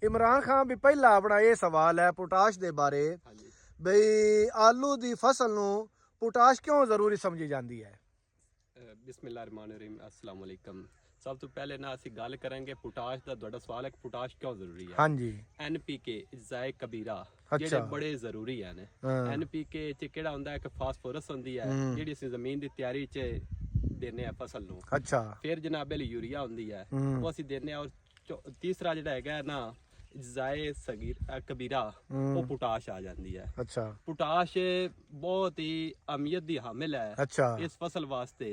इमरान खान भी पहला अपना ये सवाल है पोटाश दे बारे बई आलू दी फसल नू पोटाश क्यों जरूरी समझी जाती है। बिस्मिल्लाहिर्रहमानिर्रहीम अस्सलाम वालेकुम। सब तो पहले ना ਅਸੀਂ ਗੱਲ ਕਰਾਂਗੇ ਪੋਟਾਸ਼ ਦਾ। ਤੁਹਾਡਾ ਸਵਾਲ ਹੈ ਕਿ ਪੋਟਾਸ਼ ਕਿਉਂ ਜ਼ਰੂਰੀ ਹੈ। ਹਾਂਜੀ NPK ਅਜਾਇ ਕਬੀਰਾ ਜਿਹੜੇ ਬੜੇ ਜ਼ਰੂਰੀ ਹਨ। NPK ਚ ਕਿਹੜਾ ਹੁੰਦਾ ਹੈ ਕਿ ਫਾਸਫੋਰਸ ਹੁੰਦੀ ਹੈ ਜਿਹੜੀ ਅਸੀਂ ਜ਼ਮੀਨ ਦੀ ਤਿਆਰੀ ਚ ਦੇਨੇ ਆ ਫਸਲ ਨੂੰ। ਅੱਛਾ ਫਿਰ ਜਨਾਬੇ ਲਈ ਯੂਰੀਆ ਹੁੰਦੀ ਹੈ ਉਹ ਅਸੀਂ ਦੇਨੇ ਆ। ਔਰ ਤੀਸਰਾ ਜਿਹੜਾ ਹੈਗਾ ਨਾ ਜਾਏ ਸਗੀਰ ਕਬੀਰਾ ਉਹ ਪੋਟਾਸ਼ ਆ ਜਾਂਦੀ ਹੈ। ਅੱਛਾ ਪੋਟਾਸ਼ ਬਹੁਤ ਹੀ ਅਹਿਮੀਅਤ ਦੀ ਹਾਮਿਲ ਹੈ ਅੱਛਾ ਇਸ ਫਸਲ ਵਾਸਤੇ।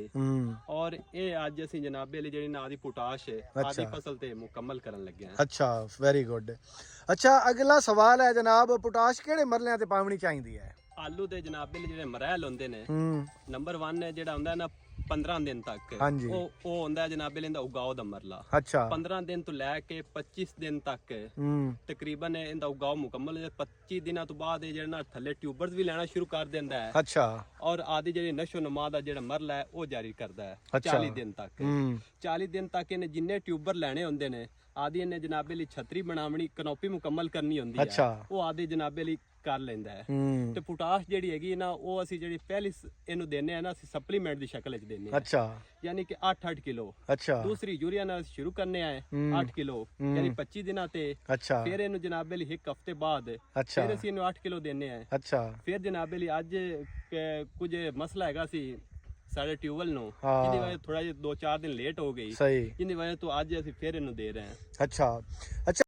ਔਰ ਇਹ ਅੱਜ ਅਸੀਂ ਜਨਾਬੇ ਲਈ ਜਿਹੜੀ ਨਾ ਦੀ ਪੋਟਾਸ਼ ਆਦੀ ਫਸਲ ਤੇ ਮੁਕੰਮਲ ਕਰਨ ਲੱਗੇ ਹਾਂ। ਅੱਛਾ ਵੈਰੀ ਗੁੱਡ। ਅੱਛਾ ਅਗਲਾ ਸਵਾਲ ਹੈ ਜਨਾਬ ਪੋਟਾਸ਼ ਕਿਹੜੇ ਮਰਲਿਆਂ ਤੇ ਪਾਉਣੀ ਚਾਹੀਦੀ ਹੈ। ਆਲੂ ਦੇ ਜਨਾਬੇ ਲਈ ਜਿਹੜੇ ਮਰਹਿਲ ਹੁੰਦੇ ਨੇ ਨੰਬਰ 1 ਹੈ ਜਿਹੜਾ ਹੁੰਦਾ ਨਾ 15 ਦਿਨ ਤੱਕ ਉਹ ਹੁੰਦਾ ਜਨਾਬੇ ਲੈਂਦਾ ਉਗਾਓ ਦਾ ਮਰਲਾ। ਅੱਛਾ 15 ਦਿਨ ਤੋਂ ਲੈ ਕੇ 25 ਦਿਨ ਤੱਕ ਤਕਰੀਬਨ ਇਹਦਾ ਉਗਾਓ ਮੁਕੰਮਲ ਹੈ। 25 ਦਿਨਾਂ ਤੋਂ ਬਾਅਦ ਇਹ ਜਿਹੜਾ ਥੱਲੇ ਟਿਊਬਰਸ ਵੀ ਲੈਣਾ ਸ਼ੁਰੂ ਕਰ ਦਿੰਦਾ ਹੈ। ਅੱਛਾ ਔਰ ਆਦੀ ਜਿਹੜੀ ਨਸ਼ੋ ਨਮਾ ਦਾ ਜਿਹੜਾ ਮਰਲਾ ਹੈ ਉਹ ਜਾਰੀ ਕਰਦਾ ਹੈ 40 ਦਿਨ ਤੱਕ। 40 ਦਿਨ ਤੱਕ ਇਹਨੇ ਜਿੰਨੇ ਟਿਊਬਰ ਲੈਣੇ ਹੁੰਦੇ ਨੇ ਆਦੀ ਇਹਨੇ ਜਨਾਬੇ ਲਈ ਛਤਰੀ ਬਣਾਵਣੀ ਕਨੋਪੀ ਮੁਕੰਮਲ ਕਰਨੀ ਹੁੰਦੀ ਹੈ ਉਹ ਆਦੀ ਜਨਾਬੇ ਲਈ ਕਰ ਲੈਂਦਾ ਹੈ। ਤੇ ਪੋਟਾਸ਼ ਜਿਹੜੀ ਹੈਗੀ ਨਾ ਉਹ ਅਸੀਂ ਜਿਹੜੀ ਪਹਿਲੀ ਇਹਨੂੰ ਦਿੰਨੇ ਆ ਨਾ ਅਸੀਂ ਸਪਲੀਮੈਂਟ ਦੀ ਸ਼ਕਲ ਵਿੱਚ ਦਿੰਨੇ ਆ। ਅੱਛਾ ਯਾਨੀ ਕਿ 8-8 ਕਿਲੋ। ਅੱਛਾ ਦੂਸਰੀ ਯੂਰੀਆ ਨਾਲ ਸ਼ੁਰੂ ਕਰਨੇ ਆ 8 ਕਿਲੋ ਯਾਨੀ 25 ਦਿਨਾਂ ਤੇ। ਅੱਛਾ ਫਿਰ ਇਹਨੂੰ ਜਨਾਬੇ ਲਈ ਇੱਕ ਹਫ਼ਤੇ ਬਾਅਦ ਫਿਰ ਅਸੀਂ ਇਹਨੂੰ 8 ਕਿਲੋ ਦਿੰਨੇ ਆ। ਅੱਛਾ ਫਿਰ ਜਨਾਬੇ ਲਈ ਅੱਜ ਕੁਝ ਮਸਲਾ ਹੈਗਾ ਸੀ ਸਾਡੇ ਟਿਊਬਲ ਨੂੰ ਜਿਹਦੀ ਵਜ੍ਹਾ ਥੋੜਾ ਜਿਹਾ 2-4 ਦਿਨ ਲੇਟ ਹੋ ਗਈ ਜਿਹਦੀ ਵਜ੍ਹਾ ਤੋਂ ਅੱਜ ਅਸੀਂ ਫਿਰ ਇਹਨੂੰ ਦੇ ਰਹੇ ਹਾਂ। ਅੱਛਾ ਅੱਛਾ